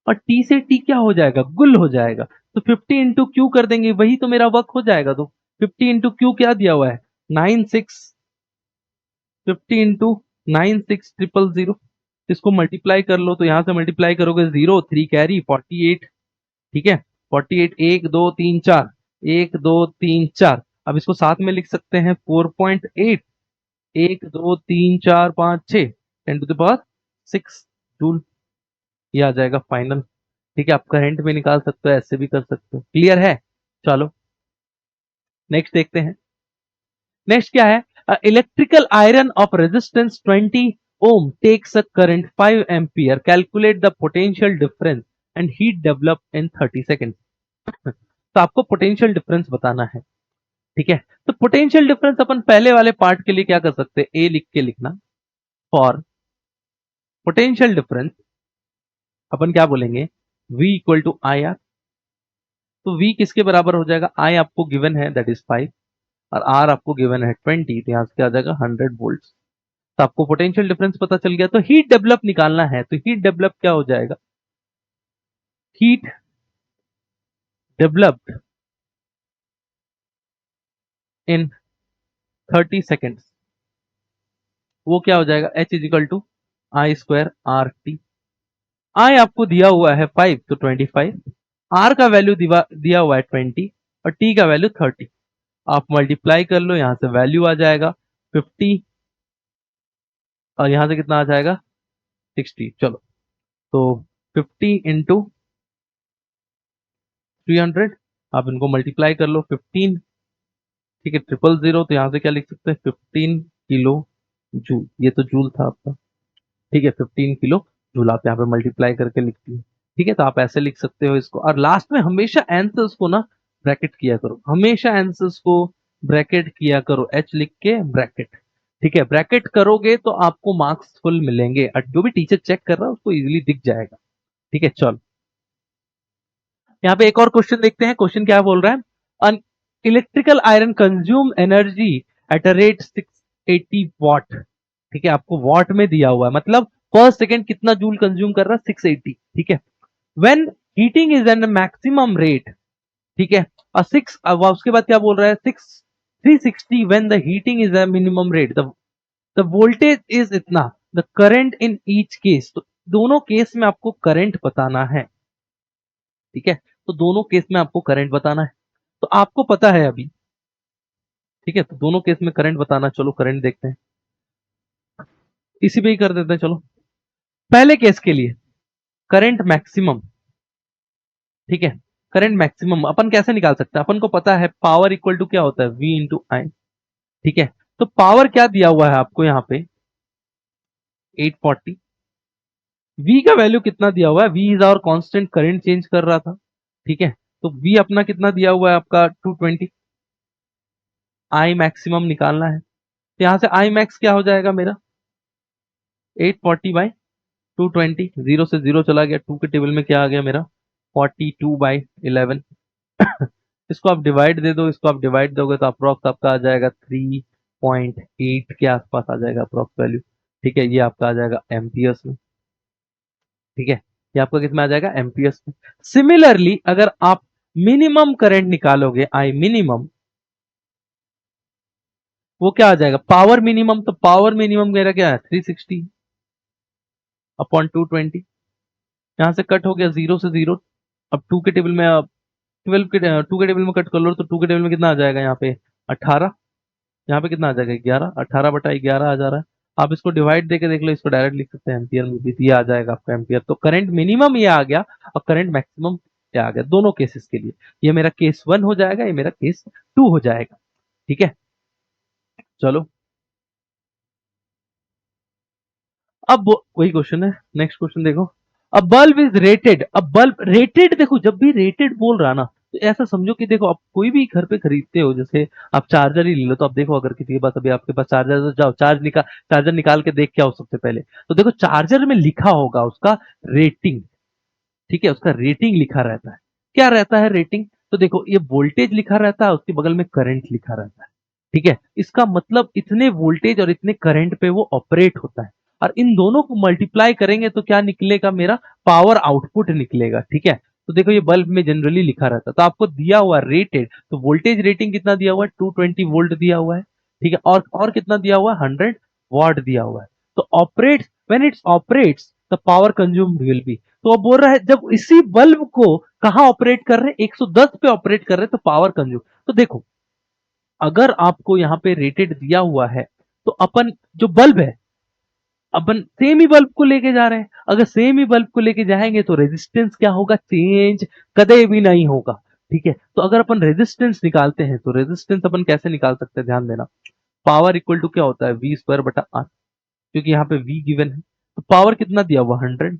और टी से टी क्या हो जाएगा, गुल हो जाएगा। तो 50 इंटू क्यू कर देंगे, वही तो मेरा वर्क हो जाएगा। तो 50 इंटू क्यू क्या दिया हुआ है, 96, 50 इंटू 96,000, इसको मल्टीप्लाई कर लो, तो यहां से मल्टीप्लाई करोगे 0 3 कैरी 48। ठीक है, 48, 1 2 3 4, 1 2 3 4, अब इसको साथ में लिख सकते हैं 4.8, 1 2 3 4 5 6, 10⁻6 जूल, ये आ जाएगा फाइनल। ठीक है, आप करंट में निकाल सकते हो, ऐसे भी कर सकते हो। क्लियर है, चलो नेक्स्ट देखते हैं। नेक्स्ट क्या है, electrical iron of resistance 20 ohm takes a current 5 ampere, calculate the potential difference and heat develop in 30 second. तो आपको पोटेंशियल डिफरेंस बताना है। ठीक है, तो पोटेंशियल डिफरेंस अपन पहले वाले पार्ट के लिए क्या कर सकते हैं, ए लिख के लिखना, फॉर पोटेंशियल डिफरेंस अपन क्या बोलेंगे, V equal to I R. तो V किसके बराबर हो जाएगा, I आपको गिवन है दैट इज 5, और R आपको गिवन है 20, तो यहां से क्या आ जाएगा 100 वोल्ट। तो आपको पोटेंशियल डिफरेंस पता चल गया। तो हीट डेवलप निकालना है, तो हीट डेवलप क्या हो जाएगा, हीट डेवलप्ड इन 30 सेकेंड्स, वो क्या हो जाएगा, H is equal to I square R T. I आपको दिया हुआ है 5 तो 25, आर का वैल्यू दिया हुआ है 20 और टी का वैल्यू 30। आप मल्टीप्लाई कर लो, यहां से वैल्यू आ जाएगा 50 और यहां से कितना आ जाएगा 60। चलो तो 50 इंटू 300, आप इनको मल्टीप्लाई कर लो 15, ठीक है 000, तो यहां से क्या लिख सकते हैं 15 किलो जूल, ये तो जूल था आपका, ठीक है 15 किलो जूल आप यहाँ पे मल्टीप्लाई करके लिखती है, ठीक है। तो आप ऐसे लिख सकते हो इसको, और लास्ट में हमेशा आंसर्स को ना ब्रैकेट किया करो, हमेशा आंसर्स को ब्रैकेट किया करो, एच लिख के ब्रैकेट, ठीक है। ब्रैकेट करोगे तो आपको मार्क्स फुल मिलेंगे और जो भी टीचर चेक कर रहा है उसको इजीली दिख जाएगा, ठीक है। चलो यहाँ पे एक और क्वेश्चन देखते हैं, क्वेश्चन क्या बोल रहा है, an electrical iron consume energy at a rate 680 watt, ठीक है, आपको वॉट में दिया हुआ है, मतलब पर सेकेंड कितना जूल कंज्यूम कर रहा है 680, ठीक है। When heating is an maximum rate, ठीक है, और सिक्स, अब उसके बाद क्या बोल रहा है 360 when the heating is a minimum rate, the voltage is इतना, the current in each case, तो दोनों केस में आपको करंट बताना है, ठीक है। तो दोनों केस में आपको करंट बताना है, तो आपको पता है अभी, ठीक है, तो दोनों केस में करंट बताना, चलो करंट देखते हैं, इसी पे ही कर देते हैं। चलो पहले केस के लिए करंट मैक्सिमम, ठीक है, करंट मैक्सिमम अपन कैसे निकाल सकते हैं, अपन को पता है पावर इक्वल टू क्या होता है V इंटू आई, ठीक है। तो पावर क्या दिया हुआ है आपको यहाँ पे 840, V का वैल्यू कितना दिया हुआ है, V is our constant, current change कर रहा था, ठीक है। तो V अपना कितना दिया हुआ है आपका 220, आई मैक्सिमम निकालना है, तो यहां से आई मैक्स क्या हो जाएगा मेरा 840 बाई 220, जीरो से जीरो चला गया, टू के टेबल में क्या आ गया मेरा 42 बाई 11। इसको आप डिवाइड दे दो, इसको आप डिवाइड दोगे तो अप्रोक्स आपका आ जाएगा 3.8 के आसपास आ जाएगा अप्रोक्स वैल्यू, ठीक है। ये आपका आ जाएगा एम्पियर्स में, ठीक है, ये आपका कितना आ जाएगा एम्पियर्स में। सिमिलरली अगर आप मिनिमम करंट निकालोगे आई मिनिमम, वो क्या आ जाएगा पावर मिनिमम, तो पावर मिनिमम मेरा क्या है 360 अपॉन 220, यहां से कट हो गया जीरो से जीरो, अब टू के टेबल में 12 के टू के टेबल में कट कर लो तो टू के टेबल में कितना आ जाएगा यहाँ पे 18, यहाँ पे कितना आ जाएगा 11, 18/11 आ जा रहा है। आप इसको डिवाइड देके देख लो, इसको डायरेक्ट लिख सकते हैं एम्पियर में भी, तो ये आ जाएगा आपका एम्पियर। तो करंट मिनिमम ये आ गया और करंट मैक्सिमम ये आ गया दोनों केसेस के लिए, ये मेरा केस 1 हो जाएगा, ये मेरा केस 2 हो जाएगा, ठीक है। चलो अब वही क्वेश्चन है, नेक्स्ट क्वेश्चन देखो, अ बल्ब इज रेटेड, अब बल्ब रेटेड, देखो जब भी रेटेड बोल रहा ना तो ऐसा समझो कि देखो आप कोई भी घर पे खरीदते हो, जैसे आप चार्जर ही ले लो, तो आप देखो अगर किसी के पास अभी आपके पास चार्जर है तो जाओ चार्जर निकाल के देख के आओ सबसे पहले, तो देखो चार्जर में लिखा होगा उसका रेटिंग, ठीक है, उसका रेटिंग लिखा रहता है, क्या रहता है रेटिंग, तो देखो ये वोल्टेज लिखा रहता है, उसके बगल में करंट लिखा रहता है, ठीक है। इसका मतलब इतने वोल्टेज और इतने करंट पे वो ऑपरेट होता है, और इन दोनों को मल्टीप्लाई करेंगे तो क्या निकलेगा मेरा पावर आउटपुट निकलेगा, ठीक है। तो देखो ये बल्ब में जनरली लिखा रहता है, तो आपको दिया हुआ रेटेड, तो वोल्टेज रेटिंग कितना दिया हुआ है 220 वोल्ट दिया हुआ है, ठीक है, और कितना दिया हुआ है 100 वॉट दिया हुआ है। तो operates, when it's operates the power consumed will be, तो अब बोल रहा है जब इसी बल्ब को कहां ऑपरेट कर रहे हैं 110 पे ऑपरेट कर रहे हैं तो पावर कंज्यूम, तो देखो अगर आपको यहाँ पे रेटेड दिया हुआ है तो अपन जो बल्ब है अपन सेम ही बल्ब को लेके जा रहे हैं, अगर सेम ही बल्ब को लेके जाएंगे तो रेजिस्टेंस क्या होगा चेंज कदे भी नहीं होगा, ठीक है। तो अगर अपन रेजिस्टेंस निकालते हैं तो रेजिस्टेंस अपन कैसे निकाल सकते हैं, ध्यान देना, पावर इक्वल टू क्या होता है वी स्क्वायर बटा आर, क्योंकि यहाँ पे वी गिवन है, तो पावर कितना दिया हुआ 100,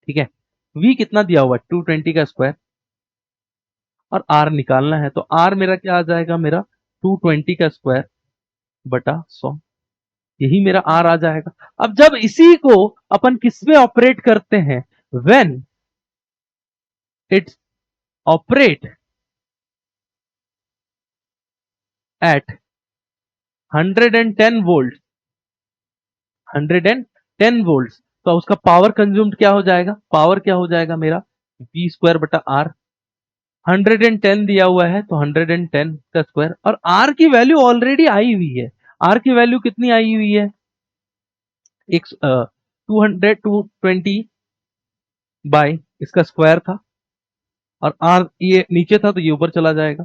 ठीक है, वी कितना दिया हुआ 220 का स्क्वायर, और आर निकालना है, तो आर मेरा क्या आ जाएगा मेरा 220 का स्क्वायर बटा 100, यही मेरा आर आ जाएगा। अब जब इसी को अपन किस में ऑपरेट करते हैं, when it's operate at 110 volt, 110 volt, तो उसका पावर कंज्यूम्ड क्या हो जाएगा, पावर क्या हो जाएगा मेरा वी स्क्वायर बटा आर, 110 दिया हुआ है तो 110 का स्क्वायर, और आर की वैल्यू ऑलरेडी आई हुई है। आर की वैल्यू कितनी आई हुई है? एक 220 बाय इसका स्क्वायर था, और आर ये नीचे था तो ये ऊपर चला जाएगा।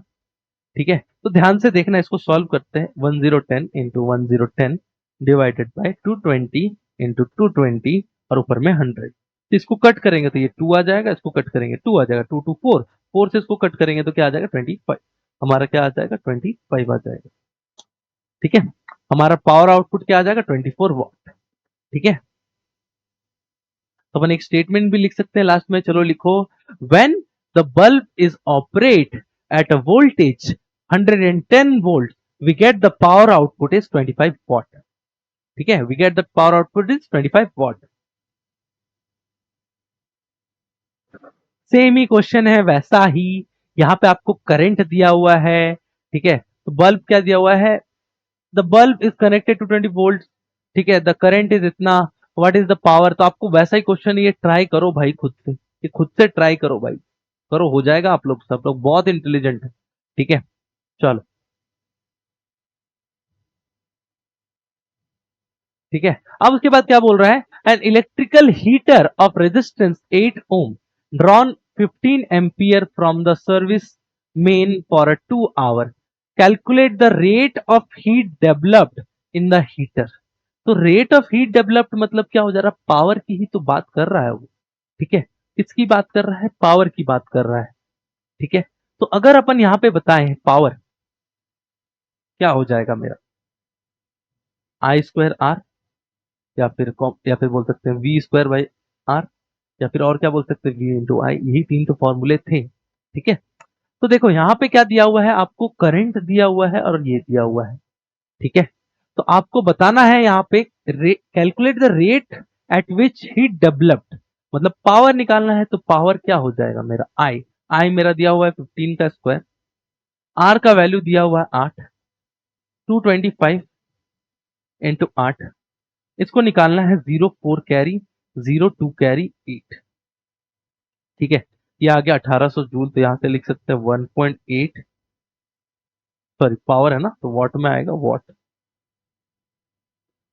ठीक है, तो ध्यान से देखना, इसको सॉल्व करते हैं। 1010 इंटू 1010 डिवाइडेड बाय 220 इंटू 220 और ऊपर में 100। तो इसको कट करेंगे तो ये 2 आ जाएगा, इसको कट करेंगे 2 आ जाएगा, 2 2 4, 4 से इसको कट करेंगे तो क्या आ जाएगा 25। हमारा क्या आ जाएगा 25 आ जाएगा। ठीक है, हमारा पावर आउटपुट क्या आ जाएगा 24 वॉट। ठीक है, तो अपन एक स्टेटमेंट भी लिख सकते हैं लास्ट में, चलो लिखो। When the bulb is operate at a voltage 110 volt we get the power output is 25 watt. ठीक है, we get the power output is 25 watt. Same ही क्वेश्चन है वैसा ही, यहां पे आपको करंट दिया हुआ है। ठीक है, तो बल्ब क्या दिया हुआ है, the bulb is connected to 20 volt. ठीक है, द करंट इज इतना, व्हाट इज द पावर। तो आपको वैसा ही क्वेश्चन, ये ट्राई करो भाई खुद से, ये खुद से ट्राई करो भाई, करो, हो जाएगा। आप लोग सब लोग बहुत इंटेलिजेंट है। ठीक है, चलो। ठीक है, अब उसके बाद क्या बोल रहा है, an electrical heater of resistance 8 ohm drawn 15 ampere from the service main for a 2 hour, calculate the rate of heat developed in the heater. तो रेट ऑफ हीट डेवलप्ड मतलब क्या हो जा रहा है, पावर की ही तो बात कर रहा है वो। ठीक है, किसकी बात कर रहा है, पावर की बात कर रहा है। ठीक है, तो अगर अपन यहां पे बताएं पावर क्या हो जाएगा मेरा, आई स्क्वायर आर, या फिर बोल सकते हैं वी स्क्वायर बाई आर, या फिर और क्या बोल सकते हैं वी इंटू आई। यही तीन तो फॉर्मूले थे। ठीक है, तो देखो यहां पे क्या दिया हुआ है, आपको करंट दिया हुआ है और ये दिया हुआ है। ठीक है, तो आपको बताना है यहाँ पे calculate the rate at which heat developed, मतलब पावर निकालना है। तो पावर क्या हो जाएगा मेरा, आई। आई मेरा दिया हुआ है 15 का स्क्वायर, आर का वैल्यू दिया हुआ है 8, 225 इंटू 8, इसको निकालना है 0 4 कैरी 0 2 कैरी 8। ठीक है, ये आ गया 1800 जूल, तो यहां से लिख सकते हैं 1.8, सॉरी पावर है ना तो वॉट में आएगा, वॉट।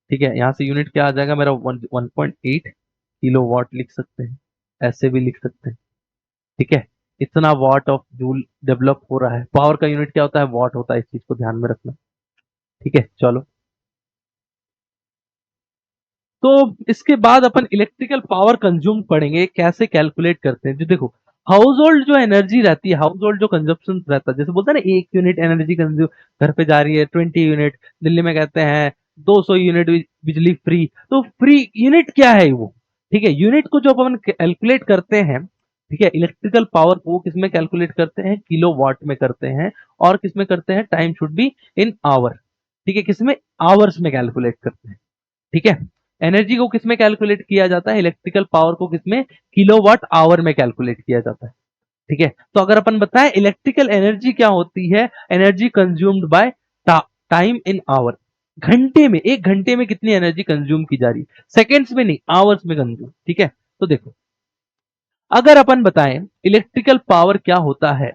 ठीक है, यहां से यूनिट क्या आ जाएगा मेरा, 1.8 किलो वॉट लिख सकते हैं, ऐसे भी लिख सकते हैं। ठीक है, इतना वॉट ऑफ जूल डेवलप हो रहा है। पावर का यूनिट क्या होता है, वॉट होता है, इस चीज को ध्यान में रखना। ठीक है, चलो। तो इसके बाद अपन इलेक्ट्रिकल पावर कंज्यूम पढ़ेंगे, कैसे कैलकुलेट करते हैं। जो देखो, हाउस होल्ड जो एनर्जी रहती है, हाउस होल्ड जो कंजप्शन रहता है, जैसे बोलते हैं ना 1 यूनिट एनर्जी कंज्यूम घर पे जा रही है 20 यूनिट, दिल्ली में कहते हैं 200 यूनिट बिजली फ्री। तो फ्री यूनिट क्या है वो, ठीक है, यूनिट को जो अपन कैलकुलेट करते हैं, ठीक है, इलेक्ट्रिकल पावर को किस में कैलकुलेट करते हैं, किलो वाट में करते हैं। और किस में करते हैं, time should be in hour. ठीक है, किसमें, आवर्स में कैलकुलेट करते हैं। ठीक है, एनर्जी को किसमें कैलकुलेट किया जाता है, इलेक्ट्रिकल पावर को किसमें, किलोवाट आवर में कैलकुलेट किया जाता है। ठीक है, तो अगर अपन बताएं इलेक्ट्रिकल एनर्जी क्या होती है, energy consumed by time in hour, घंटे में, 1 घंटे में कितनी एनर्जी कंज्यूम की जा रही है, सेकेंड्स में नहीं, आवर्स में कंज्यूम। ठीक है, तो देखो अगर अपन बताएं इलेक्ट्रिकल पावर क्या होता है,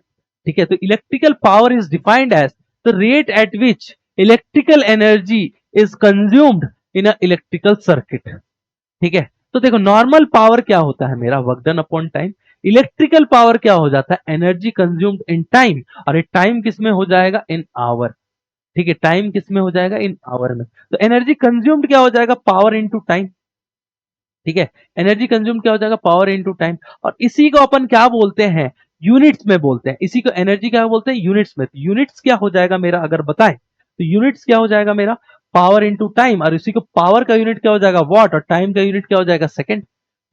ठीक है, तो electrical power is defined as the rate at which electrical energy is consumed in a electrical circuit. ठीक है, तो देखो नॉर्मल पावर क्या होता है मेरा, work done upon time. Electrical power क्या हो जाता है, एनर्जी कंज्यूम्ड इन टाइम, और ये टाइम किस में हो जाएगा, इन आवर। ठीक है, टाइम किस में हो जाएगा, इन आवर में। तो एनर्जी कंज्यूम्ड क्या हो जाएगा, पावर इनटू टाइम। ठीक है, एनर्जी कंज्यूम क्या हो जाएगा, पावर इनटू टाइम। और इसी को अपन क्या बोलते हैं, यूनिट्स में बोलते हैं। इसी को एनर्जी क्या बोलते हैं, यूनिट्स में। तो यूनिट्स क्या हो जाएगा मेरा, अगर बताएं तो यूनिट्स क्या हो जाएगा मेरा, पावर इनटू टाइम। और इसी को पावर का यूनिट क्या हो जाएगा, वॉट, और टाइम का यूनिट क्या हो जाएगा, सेकंड।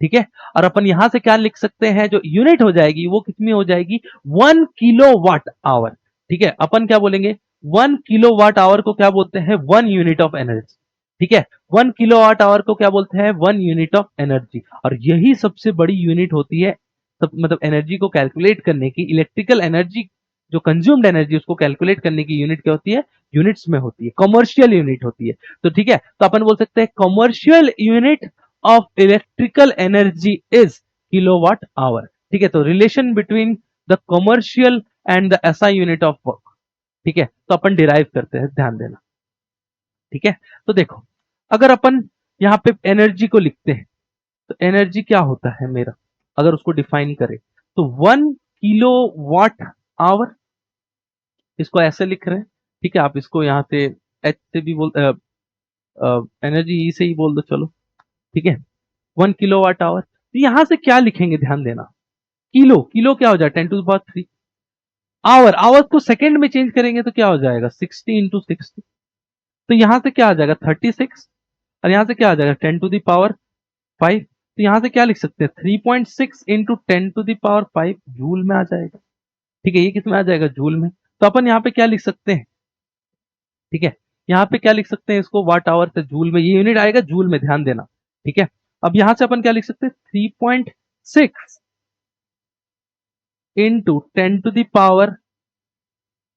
ठीक है, और अपन यहां से क्या लिख सकते हैं, जो यूनिट हो जाएगी वो कितनी हो जाएगी, 1 किलोवाट आवर। ठीक है, अपन क्या बोलेंगे, 1 किलोवाट आवर को क्या बोलते हैं, 1 यूनिट ऑफ एनर्जी। ठीक है, 1 किलोवाट आवर को क्या बोलते हैं, 1 यूनिट ऑफ एनर्जी। और यही सबसे बड़ी यूनिट होती है, सब मतलब एनर्जी को कैलकुलेट करने की, इलेक्ट्रिकल एनर्जी जो कंज्यूम्ड एनर्जी उसको कैलकुलेट करने की यूनिट क्या होती है, यूनिट्स में होती है, कमर्शियल यूनिट होती है। तो ठीक है, तो अपन बोल सकते हैं commercial unit of electrical energy is kilowatt hour. ठीक है, तो relation between the commercial and the SI unit of work. ठीक है, तो अपन डिराइव करते हैं, ध्यान देना। ठीक है, तो देखो अगर अपन यहां पे एनर्जी को लिखते हैं तो एनर्जी क्या होता है मेरा, अगर उसको डिफाइन करें तो 1 किलोवाट आवर, इसको ऐसे लिख रहे हैं। ठीक है, आप इसको यहां से एच से भी बोल, एनर्जी ई से ही बोल दो, चलो ठीक है। 1 किलोवाट आवर, तो यहां से क्या लिखेंगे, ध्यान देना। किलो, किलो क्या हो जाए 10⁻3। आवर, आवर को सेकंड में चेंज करेंगे तो क्या हो जाएगा 60 × 60। तो यहां से क्या आ जाएगा 36, और यहां से क्या आ जाएगा 10⁻5। तो यहां से क्या लिख सकते हैं 3.6 इंटू 10⁻5 जूल में आ जाएगा। ठीक है, ये किस में आ जाएगा, जूल में। तो अपन यहाँ पे क्या लिख सकते हैं, ठीक है, यहाँ पे क्या लिख सकते हैं इसको, वाट आवर से जूल में, ये यूनिट आएगा जूल में, ध्यान देना। ठीक है, अब यहां से अपन क्या लिख सकते हैं 3.6 इंटू 10⁻,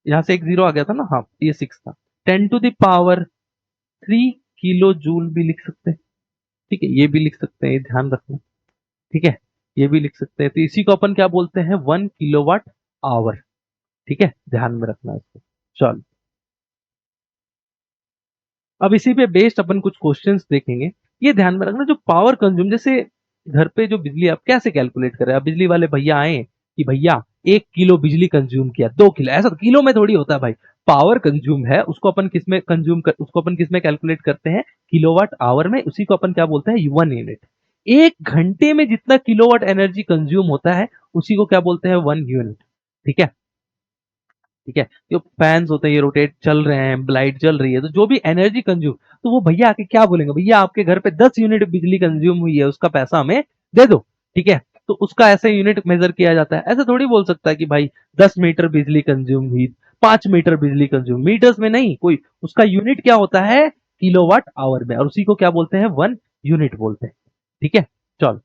यहां से एक जीरो आ गया था ना, हाँ ये 6 था, 10⁻3 किलो जूल भी लिख सकते हैं। ठीक है, ये भी लिख सकते हैं, ये ध्यान रखना। ठीक है, ये भी लिख सकते हैं, तो इसी को अपन क्या बोलते हैं 1 किलोवाट आवर। ठीक है, ध्यान में रखना इसको। चलो, अब इसी पे बेस्ड अपन कुछ क्वेश्चंस देखेंगे। ये ध्यान में रखना, जो पावर कंज्यूम, जैसे घर पे जो बिजली आप कैसे कैलकुलेट करें, अब बिजली वाले भैया आए कि भैया 1 किलो बिजली कंज्यूम किया, 2 किलो, ऐसा तो किलो में थोड़ी होता है भाई। पावर कंज्यूम है, उसको अपन किस में कंज्यूम कर, उसको अपन किस में कैलकुलेट करते हैं, किलोवाट आवर में। उसी को अपन क्या बोलते हैं 1 यूनिट। 1 घंटे में जितना किलोवाट एनर्जी कंज्यूम होता है उसी को क्या बोलते हैं 1 यूनिट। ठीक है, ठीक है, जो फैंस होते हैं ये रोटेट चल रहे हैं, लाइट जल रही है, तो जो भी एनर्जी कंज्यूम, तो वो भैया आके क्या बोलेंगे, भैया आपके घर पे 10 यूनिट बिजली कंज्यूम हुई है, उसका पैसा हमें दे दो। ठीक है, तो उसका ऐसे यूनिट मेजर किया जाता है। ऐसे थोड़ी बोल सकता है कि भाई 10 मीटर बिजली कंज्यूम हुई, 5 मीटर बिजली कंज्यूम, मीटर्स में नहीं, कोई उसका यूनिट क्या होता है किलोवाट आवर में, और उसी को क्या बोलते हैं 1 यूनिट बोलते हैं। ठीक है, चलो